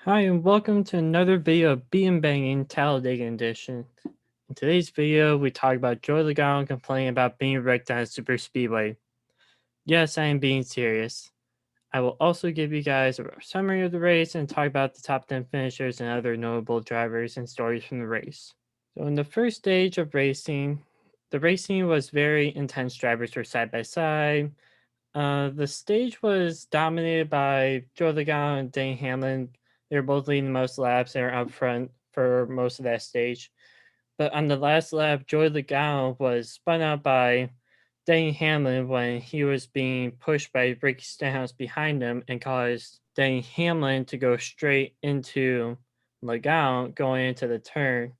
Hi and welcome to another video of Bangin Talladega edition. In today's video, we talk about Joey Logano complaining about being wrecked on a super speedway. Yes, I am being serious. I will also give you guys a summary of the race and talk about the top 10 finishers and other notable drivers and stories from the race. So in the first stage of racing, the racing was very intense. Drivers were side by side. The stage was dominated by Joe Logano and Dane Hamlin. They were both leading the most laps. They were up front for most of that stage. But on the last lap, Joey Logano was spun out by Dane Hamlin when he was being pushed by Ricky Stenhouse behind him and caused Dane Hamlin to go straight into Logano going into the turn.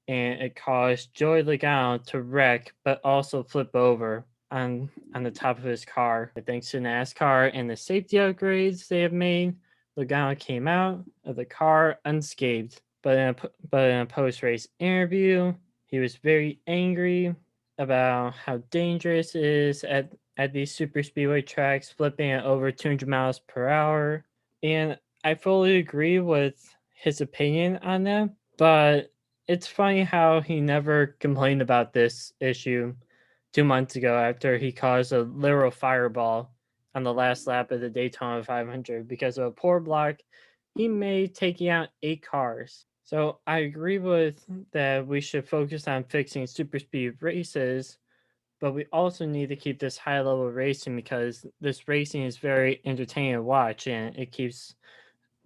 And it caused Joey Logano to wreck, but also flip over on the top of his car. But thanks to NASCAR and the safety upgrades they have made, Logano came out of the car unscathed. But in a post race interview, he was very angry about how dangerous it is at these super speedway tracks, flipping at over 200 miles per hour. And I fully agree with his opinion on that, but it's funny how he never complained about this issue 2 months ago after he caused a literal fireball on the last lap of the Daytona 500 because of a poor block he made taking out 8 cars. So I agree with that we should focus on fixing super speed races, but we also need to keep this high level racing because this racing is very entertaining to watch and it keeps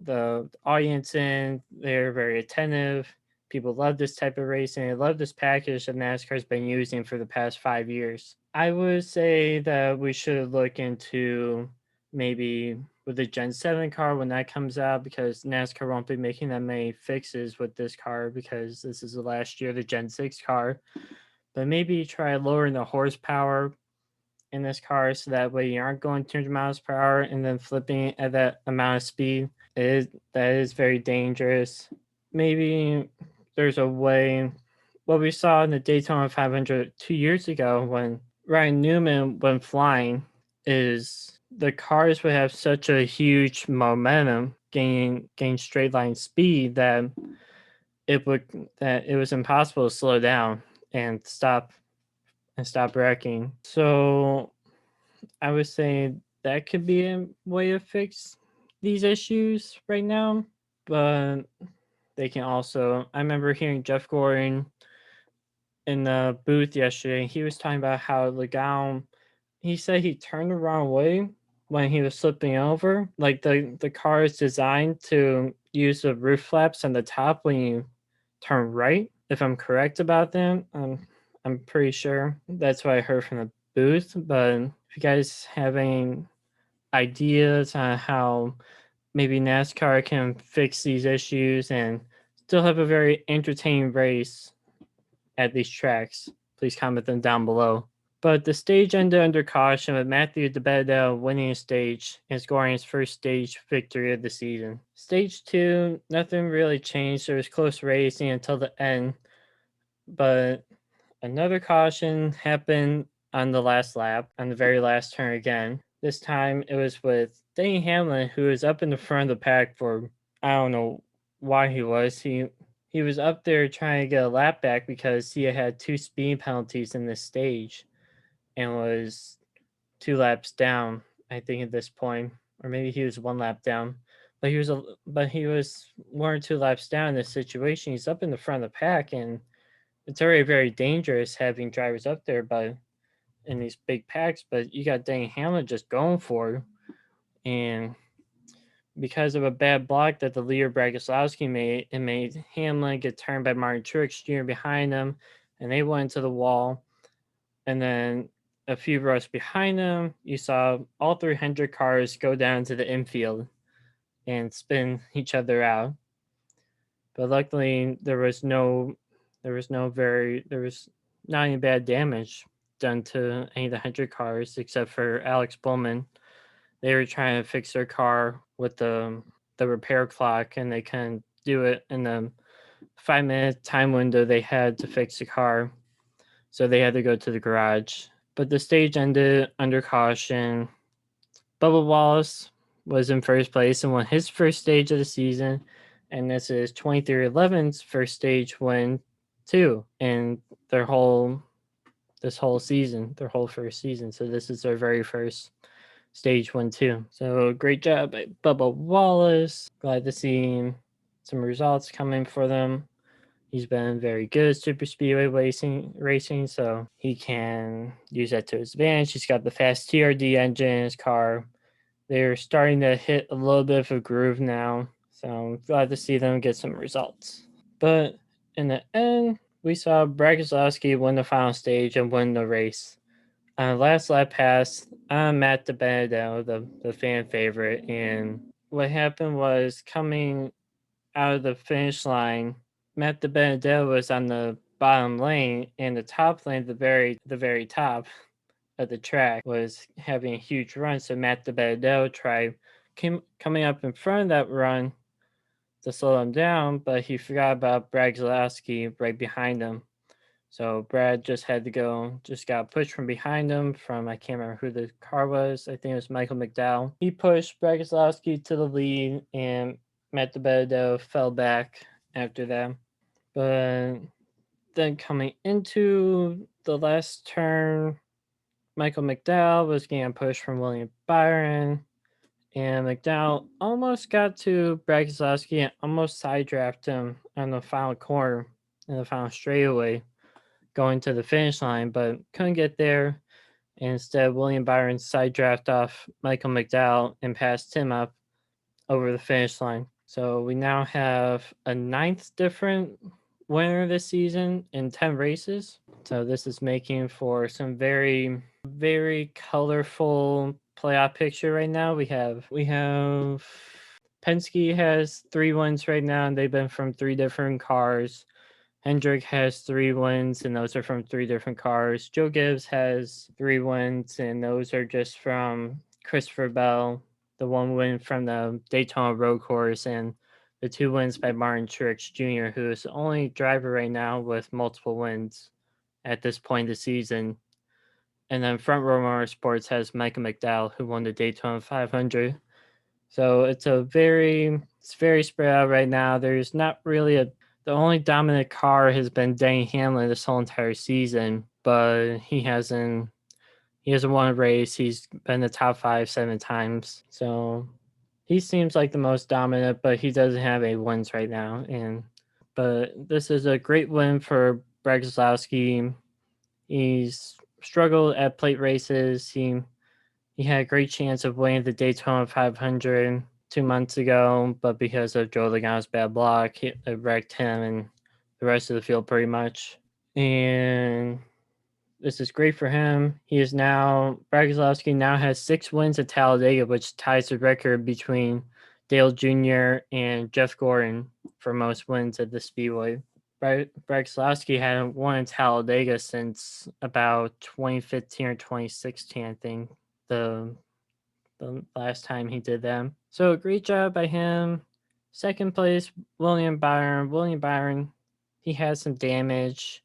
the audience in. They're very attentive. People love this type of racing. They love this package that NASCAR's been using for the past 5 years. I would say that we should look into maybe with the Gen 7 car when that comes out because NASCAR won't be making that many fixes with this car because this is the last year of the Gen 6 car. But maybe try lowering the horsepower in this car so that way you aren't going 200 miles per hour and then flipping at that amount of speed. That is very dangerous. Maybe there's a way. What we saw in the Daytona 500 2 years ago when Ryan Newman went flying is the cars would have such a huge momentum, gain straight line speed it would that it was impossible to slow down and stop wrecking. So I would say that could be a way to fix these issues right now, but they can also. I remember hearing Jeff Gordon in the booth yesterday. He was talking about how Logano. He said he turned the wrong way when he was flipping over. Like the car is designed to use the roof flaps on the top when you turn right. If I'm correct about that, I'm pretty sure that's what I heard from the booth. But if you guys have any ideas on how maybe NASCAR can fix these issues and still have a very entertaining race at these tracks, please comment them down below. But the stage ended under caution with Matthew Beaudetto winning a stage and scoring his first stage victory of the season. Stage 2, nothing really changed. There was close racing until the end, but another caution happened on the last lap, on the very last turn again. This time it was with Denny Hamlin, who was up in the front of the pack for, I don't know why he was. He was up there trying to get a lap back because he had 2 speed penalties in this stage and was 2 laps down, I think, at this point. Or maybe he was 1 lap down. But he was 1 or 2 laps down in this situation. He's up in the front of the pack, and it's already very dangerous having drivers up there in these big packs, but you got Danny Hamlin just going for it. And because of a bad block that the leader Bragaslowski made, it made Hamlin get turned by Martin Truex Jr. behind him, and they went into the wall. And then a few rows behind them, you saw all 300 cars go down to the infield and spin each other out. But luckily, there was not any bad damage done to any of the 100 cars except for Alex Bowman. They were trying to fix their car with the repair clock, and they couldn't do it in the 5-minute time window they had to fix the car. So they had to go to the garage. But the stage ended under caution. Bubba Wallace was in first place and won his first stage of the season. and this is 23XI's first stage win too, in their whole season, their whole first season. So this is their very first stage win too. So great job by Bubba Wallace. Glad to see some results coming for them. He's been very good at super speedway racing, so he can use that to his advantage. He's got the fast TRD engine in his car. They're starting to hit a little bit of a groove now, so I'm glad to see them get some results. But in the end, we saw Brad Keselowski win the final stage and win the race. Last lap pass, Matt Benedetto, the fan favorite, and what happened was coming out of the finish line, Matt Benedetto was on the bottom lane, and the top lane, the very top of the track, was having a huge run. So Matt Benedetto coming up in front of that run to slow him down, but he forgot about Brad Keselowski right behind him. So Brad just got pushed from behind him from, I can't remember who the car was. I think it was Michael Mcdowell. He pushed Brad Keselowski to the lead, and Matt Beaudetto fell back after that. But then coming into the last turn, Michael McDowell was getting pushed from William Byron, and McDowell almost got to Brad Keselowski and almost side drafted him on the final corner in the final straightaway, going to the finish line, but couldn't get there. And instead, William Byron side draft off Michael McDowell and passed him up over the finish line. So we now have a 9th different winner this season in 10 races. So this is making for some very, very colorful playoff picture right now. We have Penske has 3 wins right now, and they've been from 3 different cars. Hendrick has 3 wins, and those are from 3 different cars. Joe Gibbs has 3 wins, and those are just from Christopher Bell, the 1 win from the Daytona Road Course, and the 2 wins by Martin Truex Jr., who is the only driver right now with multiple wins at this point of the season. And then Front Row Motorsports has Michael McDowell, who won the Daytona 500. So it's very spread out right now. There's not really the only dominant car has been Denny Hamlin this whole entire season, but he hasn't won a race. He's been the top 5 7 times. So he seems like the most dominant, but he doesn't have any wins right now. But this is a great win for Brad Keselowski. He's struggled at plate races. He had a great chance of winning the Daytona 500 2 months ago, but because of Joe Logano's bad block, it wrecked him and the rest of the field pretty much. And this is great for him. Brad Keselowski now has 6 wins at Talladega, which ties the record between Dale Jr. and Jeff Gordon for most wins at the Speedway. Brad Keselowski hadn't won in Talladega since about 2015 or 2016, I think. The last time he did them. So great job by him. Second place, William Byron. William Byron, he had some damage,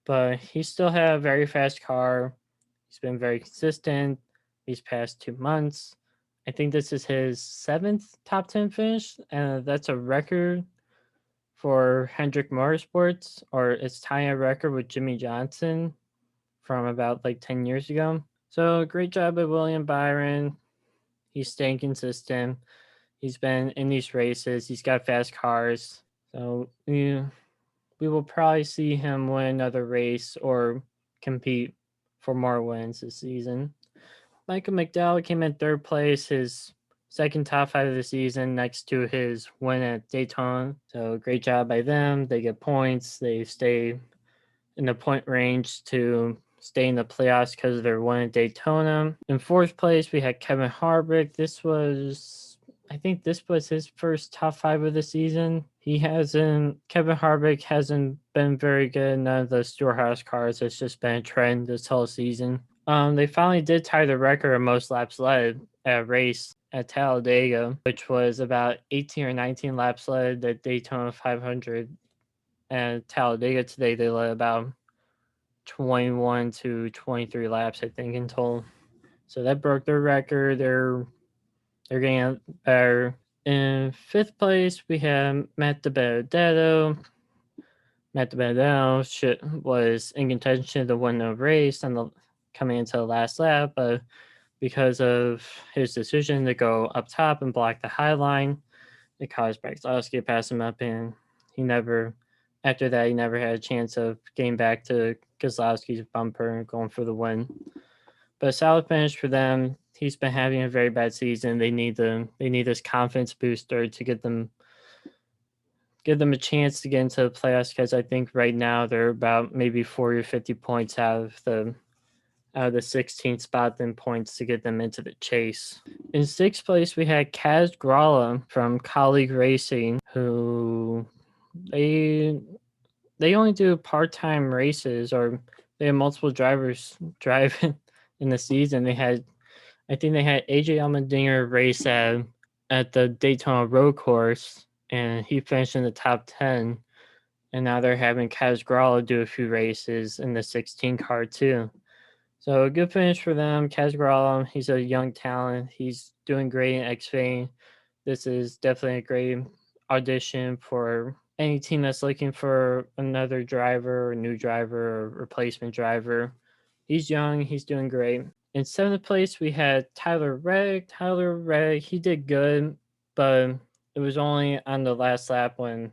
but he still had a very fast car. He's been very consistent these past 2 months. I think this is his 7th top 10 finish, and that's a record for Hendrick Motorsports, or it's tying a record with Jimmy Johnson from about 10 years ago. So great job by William Byron. He's staying consistent. He's been in these races. He's got fast cars. So we will probably see him win another race or compete for more wins this season. Michael McDowell came in 3rd place, his 2nd top 5 of the season, next to his win at Daytona. So great job by them. They get points. They stay in the point range to stay in the playoffs because of their win at Daytona. In 4th place, we had Kevin Harbrick. I think this was his first top 5 of the season. Kevin Harvick hasn't been very good in none of the Storehouse cars. It's just been a trend this whole season. They finally did tie the record of most laps led at a race at Talladega, which was about 18 or 19 laps led at Daytona 500. And Talladega today, they led about 21 to 23 laps, I think, in total. So that broke their record. They're getting better. In fifth place, we have Beaudetto. Mcdowell was in contention to win the race coming into the last lap, but because of his decision to go up top and block the high line, it caused Brexlowski to pass him up, and after that, he never had a chance of getting back to Keselowski's bumper and going for the win. But a solid finish for them. He's been having a very bad season. They need this confidence booster to give them a chance to get into the playoffs, because I think right now they're about maybe 40 or 50 points out of the 16th spot in points to get them into the chase. In sixth place, we had Kaz Gralla from Colleague Racing, who they only do part-time races, or they have multiple drivers drive in the season. I think they had AJ Allmendinger race at the Daytona Road Course, and he finished in the top 10. And now they're having Kaz Gralla do a few races in the 16 car too. So a good finish for them. Kaz Gralla, he's a young talent. He's doing great in Xfinity. This is definitely a great audition for any team that's looking for another driver, or new driver, or replacement driver. He's young. He's doing great. In seventh place, we had Tyler Reddick. Tyler Reddick, he did good, but it was only on the last lap when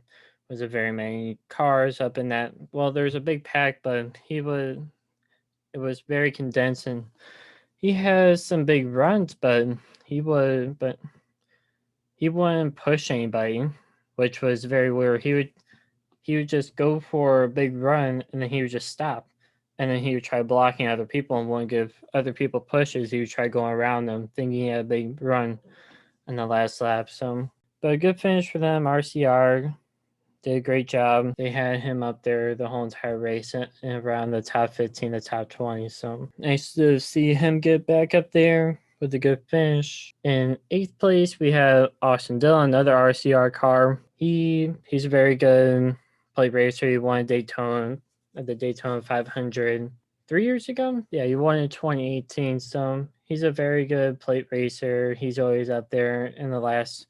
was a very many cars up in that. Well, there's a big pack, but it was very condensed, and he has some big runs, but he would but he wouldn't push anybody, which was very weird. He would just go for a big run, and then he would just stop. And then he would try blocking other people and wouldn't give other people pushes. He would try going around them, thinking he had a big run in the last lap. So, but a good finish for them. RCR did a great job. They had him up there the whole entire race and around the top 15, the top 20. So nice to see him get back up there with a good finish. In eighth place, we have Austin Dillon, another RCR car. He's a very good plate racer. He won Daytona at the Daytona 500 3 years ago. Yeah, he won in 2018. So he's a very good plate racer. He's always up there in the last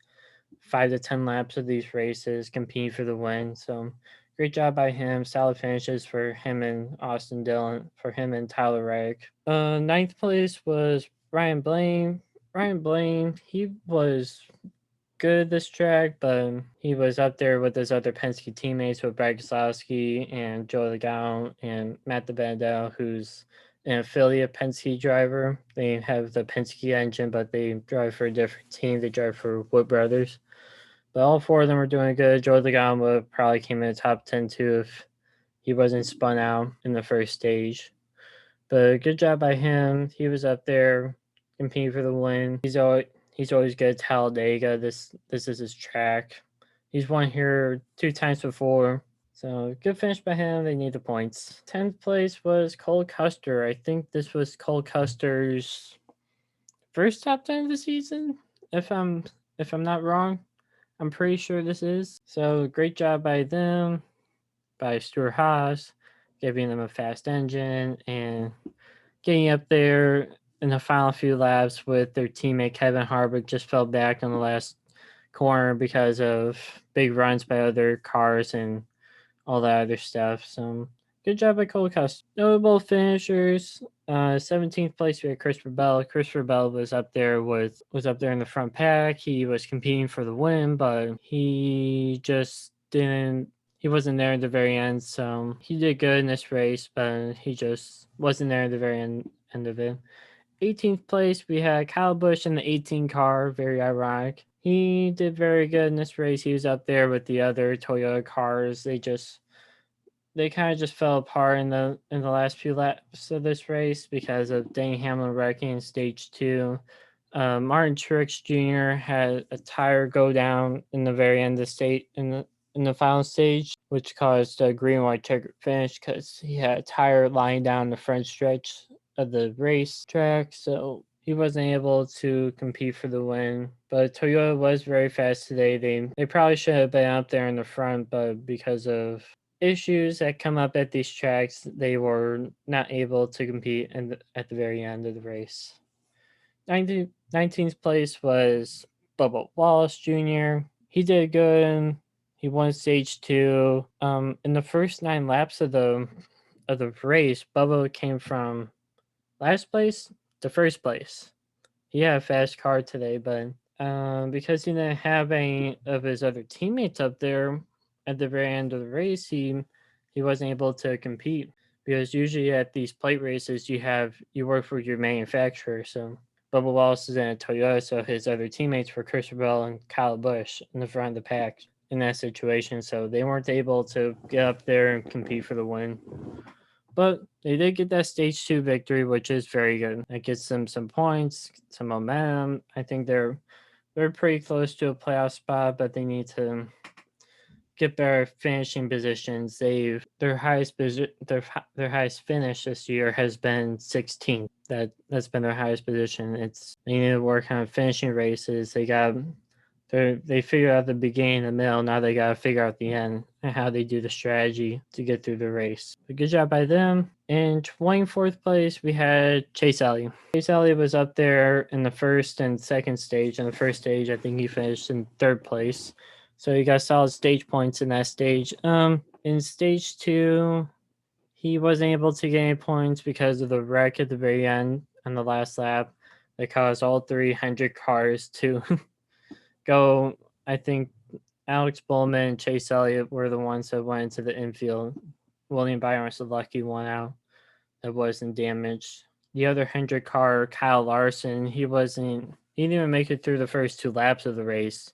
5 to 10 laps of these races, competing for the win. So great job by him. Solid finishes for him and Austin Dillon, for him and Tyler Reddick. Ninth place was Ryan Blaine. Ryan Blaine, he was good this track, but he was up there with his other Penske teammates, with Brad Keselowski and Joey Logano and Matt DiBenedetto, who's an affiliate Penske driver. They have the Penske engine, but they drive for a different team. They drive for Wood Brothers. But all four of them were doing good. Joey Logano probably came in the top 10 too if he wasn't spun out in the first stage. But good job by him. He was up there competing for the win. He's always good at Talladega. This is his track. He's won here 2 times before. So good finish by him. They need the points. 10th place was Cole Custer. I think this was Cole Custer's first top 10 of the season, if I'm not wrong. I'm pretty sure this is. So great job by them, by Stuart Haas, giving them a fast engine and getting up there in the final few laps with their teammate Kevin Harbrick. Just fell back on the last corner because of big runs by other cars and all that other stuff. So good job by Cole Custer. Notable finishers. 17th place we had Christopher Bell. Christopher Bell was up there in the front pack. He was competing for the win, but he wasn't there at the very end. So he did good in this race, but he just wasn't there at the very end of it. 18th place we had Kyle Busch in the 18 car. Very ironic. He did very good in this race. He was up there with the other Toyota cars. They kind of just fell apart in the last few laps of this race because of Denny Hamlin wrecking in stage 2. Martin Truex Jr. had a tire go down in the very end of in the final stage, which caused a green white checkered finish because he had a tire lying down the front stretch of the race track, so he wasn't able to compete for the win. But Toyota was very fast today. They probably should have been up there in the front, but because of issues that come up at these tracks, they were not able to compete at the very end of the race. 19th place was Bubba Wallace Jr. He did good. He won stage 2. In the first 9 laps of the race, Bubba came from last place to first place. He had a fast car today, but because he didn't have any of his other teammates up there at the very end of the race, he wasn't able to compete, because usually at these plate races you work for your manufacturer. So Bubba Wallace is in a Toyota, so his other teammates were Christopher Bell and Kyle Busch in the front of the pack in that situation, so they weren't able to get up there and compete for the win. But they did get that stage 2 victory, which is very good. That gets them some points, some momentum. I think they're pretty close to a playoff spot, but they need to get better finishing positions. Their highest finish this year has been 16th. That's been their highest position. They need to work on finishing races. They figure out the beginning and the middle. Now they got to figure out the end and how they do the strategy to get through the race. But good job by them. In 24th place, we had Chase Elliott. Chase Elliott was up there in the first and second stage. In the first stage, I think he finished in 3rd place. So he got solid stage points in that stage. In stage 2, he wasn't able to get any points because of the wreck at the very end on the last lap that caused all 300 cars to go. I think Alex Bowman and Chase Elliott were the ones that went into the infield. William Byron was the lucky one out that wasn't damaged. The other 100 car, Kyle Larson, he didn't even make it through the first 2 laps of the race.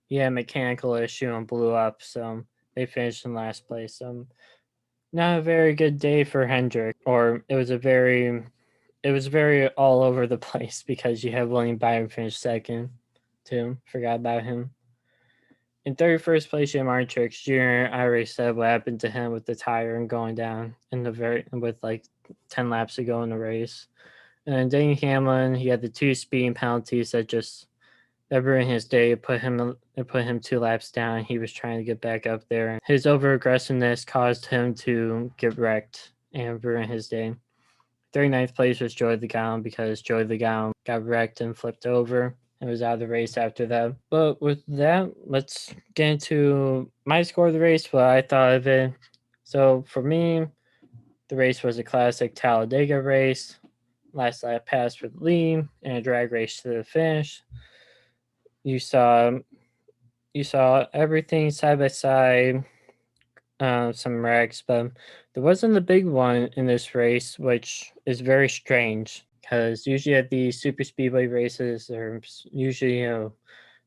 He had a mechanical issue and blew up, so they finished in last place. Not a very good day for Hendrick, or it was very all over the place, because you have William Byron finish second too. Forgot about him. In 31st place, Jim Artrix Jr. I already said what happened to him with the tire and going down with like 10 laps to go in the race. And then Denny Hamlin, he had the 2 speeding penalties that ruined his day. It put him 2 laps down. He was trying to get back up there. His over aggressiveness caused him to get wrecked and ruin his day. 39th place was Joey Logano, because Joey Logano got wrecked and flipped over and was out of the race after that. But with that, let's get into my score of the race, what I thought of it. So for me, the race was a classic Talladega race. Last lap pass for the lead and a drag race to the finish. You saw everything side by side, some wrecks, but there wasn't a big one in this race, which is very strange, because usually at these super speedway races, there's usually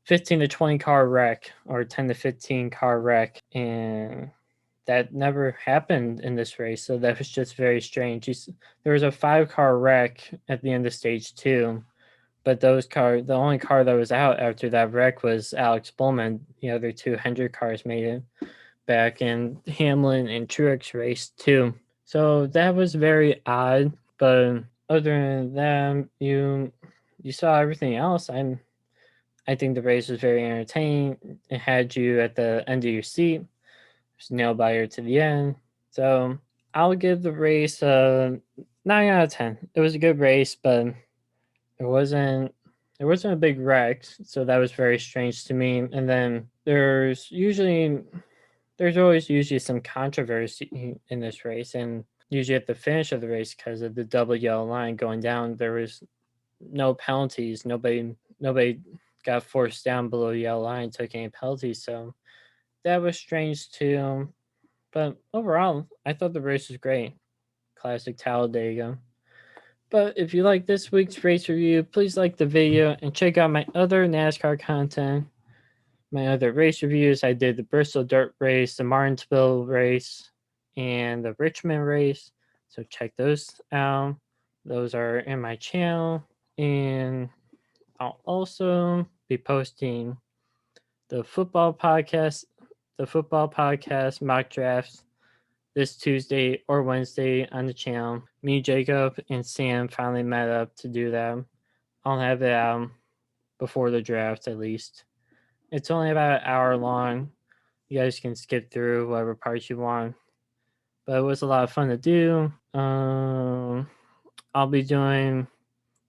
15 to 20 car wreck or 10 to 15 car wreck, and that never happened in this race. So that was just very strange. There was a 5-car wreck at the end of stage 2. But the only car that was out after that wreck was Alex Bowman. The other 200 cars made it back, and Hamlin and Truex raced too. So that was very odd. But other than that, you saw everything else. I think the race was very entertaining. It had you at the end of your seat. There's nail biter to the end. So I'll give the race a 9 out of 10. It was a good race, but there wasn't a big wreck, so that was very strange to me. And then there's always usually some controversy in this race, and usually at the finish of the race, because of the double yellow line going down, there was no penalties. Nobody got forced down below the yellow line, took any penalties, so that was strange too. But overall, I thought the race was great. Classic Talladega. But if you like this week's race review, please like the video and check out my other NASCAR content. My other race reviews, I did the Bristol Dirt Race, the Martinsville Race, and the Richmond Race. So check those out. Those are in my channel. And I'll also be posting the football podcast mock drafts this Tuesday or Wednesday on the channel. Me, Jacob, and Sam finally met up to do that. I'll have it out before the draft at least. It's only about an hour long. You guys can skip through whatever parts you want. But it was a lot of fun to do. I'll be doing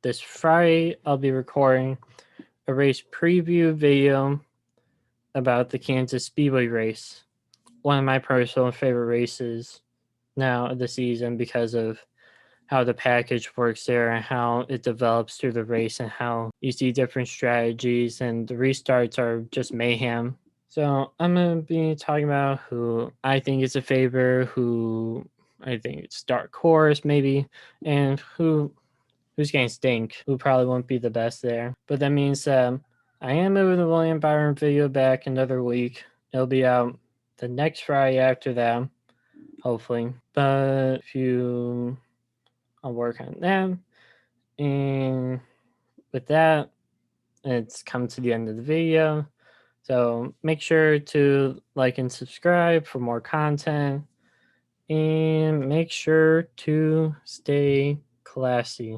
this Friday. I'll be recording a race preview video about the Kansas Speedway race. One of my personal favorite races now of the season because of how the package works there and how it develops through the race and how you see different strategies and the restarts are just mayhem. So I'm going to be talking about who I think is a favorite, who I think it's dark horse maybe, and who's going to stink, who probably won't be the best there. But that means I am moving the William Byron video back another week. It'll be out the next Friday after that, hopefully. But if you I'll work on them. And with that, it's come to the end of the video. So make sure to like and subscribe for more content. And make sure to stay classy.